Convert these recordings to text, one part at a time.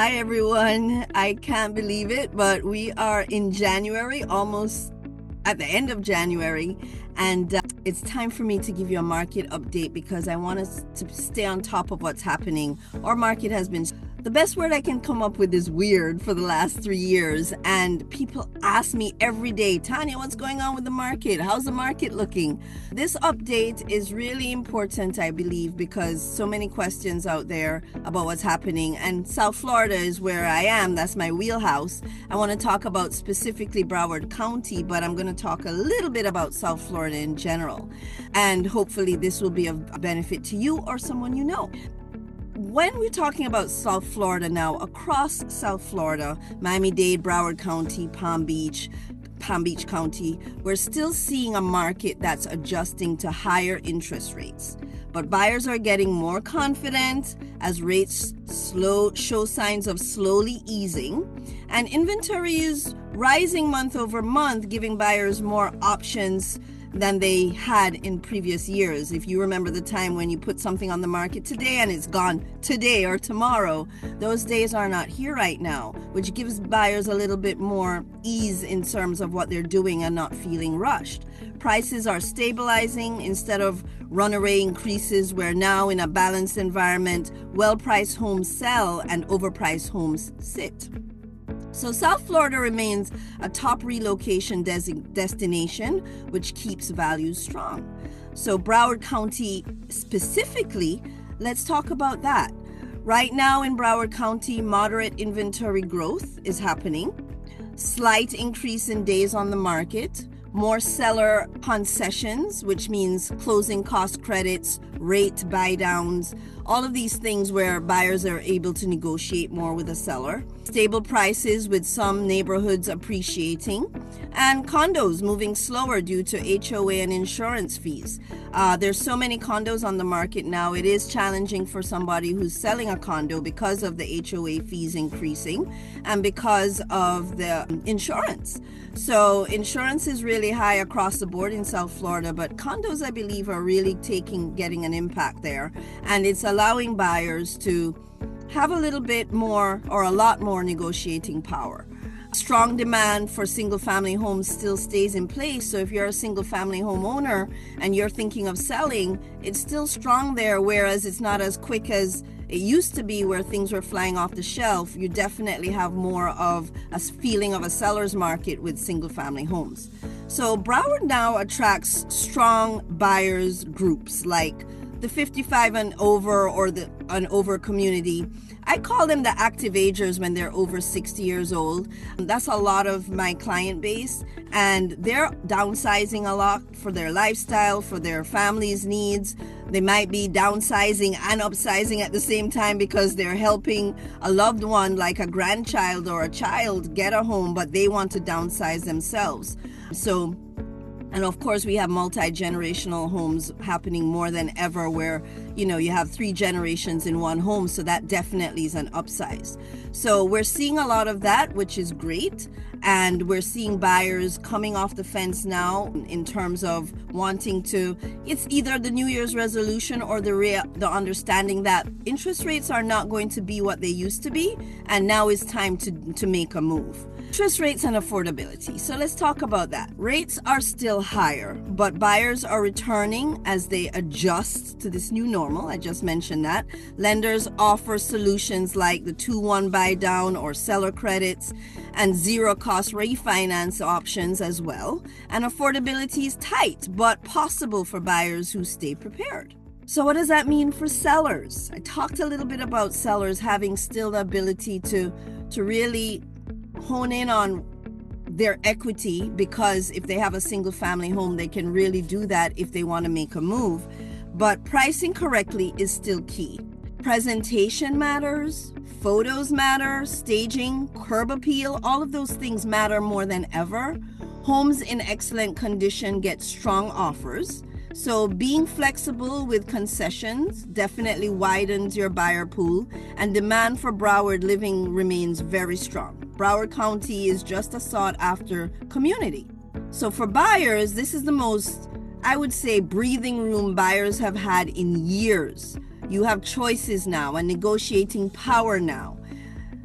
Hi everyone. I can't believe it, but we are in January, almost at the end of January, and it's time for me to give you a market update because I want us to stay on top of what's happening. Our market has been, the best word I can come up with is weird for the last 3 years, and people ask me every day, Tanya, what's going on with the market? How's the market looking? This update is really important, I believe, because so many questions out there about what's happening, and South Florida is where I am. That's my wheelhouse. I want to talk about specifically Broward County, but I'm going to talk a little bit about South Florida in general, and hopefully this will be of benefit to you or someone you know. When we're talking about South Florida now, across South Florida, Miami-Dade, Broward County, Palm Beach County, we're still seeing a market that's adjusting to higher interest rates. But buyers are getting more confident as rates show signs of slowly easing, and inventory is rising month over month, giving buyers more options than they had in previous years. If you remember the time when you put something on the market today and it's gone today or tomorrow, those days are not here right now, which gives buyers a little bit more ease in terms of what they're doing and not feeling rushed. Prices are stabilizing instead of runaway increases. We're now in a balanced environment. Well-priced homes sell and overpriced homes sit. So South Florida remains a top relocation destination, which keeps values strong. So Broward County specifically, let's talk about that. Right now in Broward County, moderate inventory growth is happening, slight increase in days on the market, more seller concessions, which means closing cost credits, rate buy downs, all of these things where buyers are able to negotiate more with a seller. Stable prices with some neighborhoods appreciating, and condos moving slower due to HOA and insurance fees. There's so many condos on the market now. It is challenging for somebody who's selling a condo because of the HOA fees increasing and because of the insurance. So insurance is really high across the board in South Florida, but condos, I believe, are really getting an impact there, and it's allowing buyers to have a little bit more or a lot more negotiating power. Strong demand for single-family homes still stays in place. So if you're a single-family homeowner and you're thinking of selling, it's still strong there, whereas it's not as quick as it used to be where things were flying off the shelf. You definitely have more of a feeling of a seller's market with single-family homes. So Broward now attracts strong buyers groups like the 55 and over or an over community. I call them the active agers when they're over 60 years old. That's a lot of my client base, and they're downsizing a lot for their lifestyle, for their family's needs. They might be downsizing and upsizing at the same time because they're helping a loved one like a grandchild or a child get a home, but they want to downsize themselves. And of course, we have multi-generational homes happening more than ever where, you have 3 generations in one home. So that definitely is an upsize. So we're seeing a lot of that, which is great. And we're seeing buyers coming off the fence now in terms of wanting to, it's either the New Year's resolution or the understanding that interest rates are not going to be what they used to be. And now is time to make a move. Interest rates and affordability. So let's talk about that. Rates are still higher, but buyers are returning as they adjust to this new normal. I just mentioned that. Lenders offer solutions like the 2-1 buy down or seller credits and zero cost refinance options as well. And affordability is tight, but possible for buyers who stay prepared. So what does that mean for sellers? I talked a little bit about sellers having still the ability to really hone in on their equity, because if they have a single family home, they can really do that if they want to make a move. But pricing correctly is still key. Presentation matters, photos matter, staging, curb appeal, all of those things matter more than ever. Homes in excellent condition get strong offers. So being flexible with concessions definitely widens your buyer pool, and demand for Broward living remains very strong. Broward County is just a sought-after community. So for buyers, this is the most, I would say, breathing room buyers have had in years. You have choices now and negotiating power now.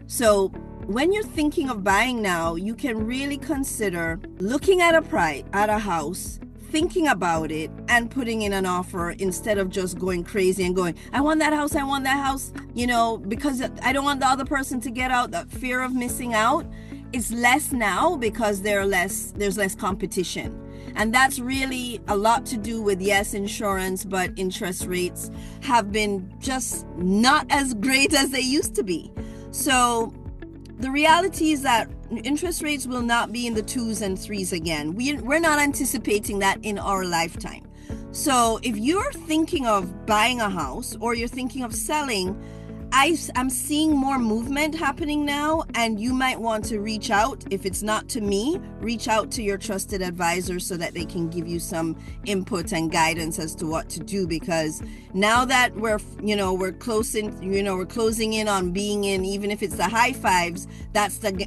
So when you're thinking of buying now, you can really consider looking at a house, thinking about it, and putting in an offer instead of just going crazy and going, I want that house, because I don't want the other person to get out. That fear of missing out is less now because there's less competition. And that's really a lot to do with, yes, insurance, but interest rates have been just not as great as they used to be. So the reality is that interest rates will not be in the 2s and 3s again. We're not anticipating that in our lifetime. So if you're thinking of buying a house or you're thinking of selling, I'm seeing more movement happening now, and you might want to reach out. If it's not to me, reach out to your trusted advisor so that they can give you some input and guidance as to what to do, because now that we're closing in on being in, even if it's the high 5s,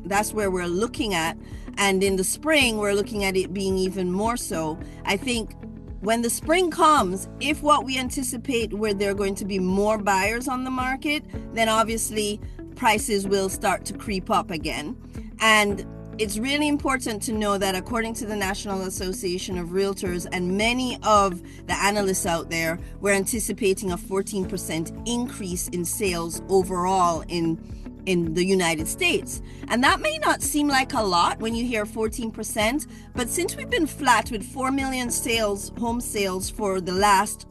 that's where we're looking at. And in the spring, we're looking at it being even more so. I think when the spring comes, if what we anticipate where there are going to be more buyers on the market, then obviously prices will start to creep up again. And it's really important to know that according to the National Association of Realtors and many of the analysts out there, we're anticipating a 14% increase in sales overall in the United States. And that may not seem like a lot when you hear 14%, but since we've been flat with 4 million home sales for the last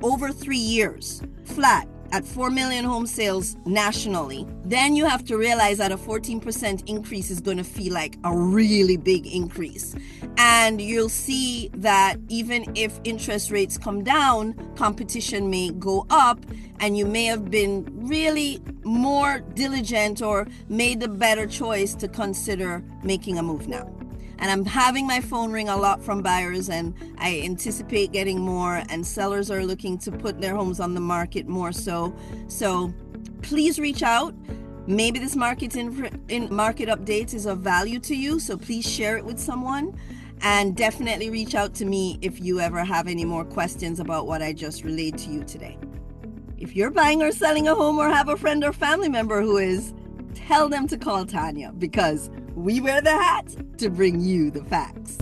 over 3 years, flat at 4 million home sales nationally, then you have to realize that a 14% increase is going to feel like a really big increase. And you'll see that even if interest rates come down, competition may go up, and you may have been really more diligent or made the better choice to consider making a move now. And I'm having my phone ring a lot from buyers, and I anticipate getting more, and sellers are looking to put their homes on the market more so. So please reach out. Maybe this market updates is of value to you, so please share it with someone. And definitely reach out to me if you ever have any more questions about what I just relayed to you today. If you're buying or selling a home or have a friend or family member who is, tell them to call Tanya, because we wear the hat to bring you the facts.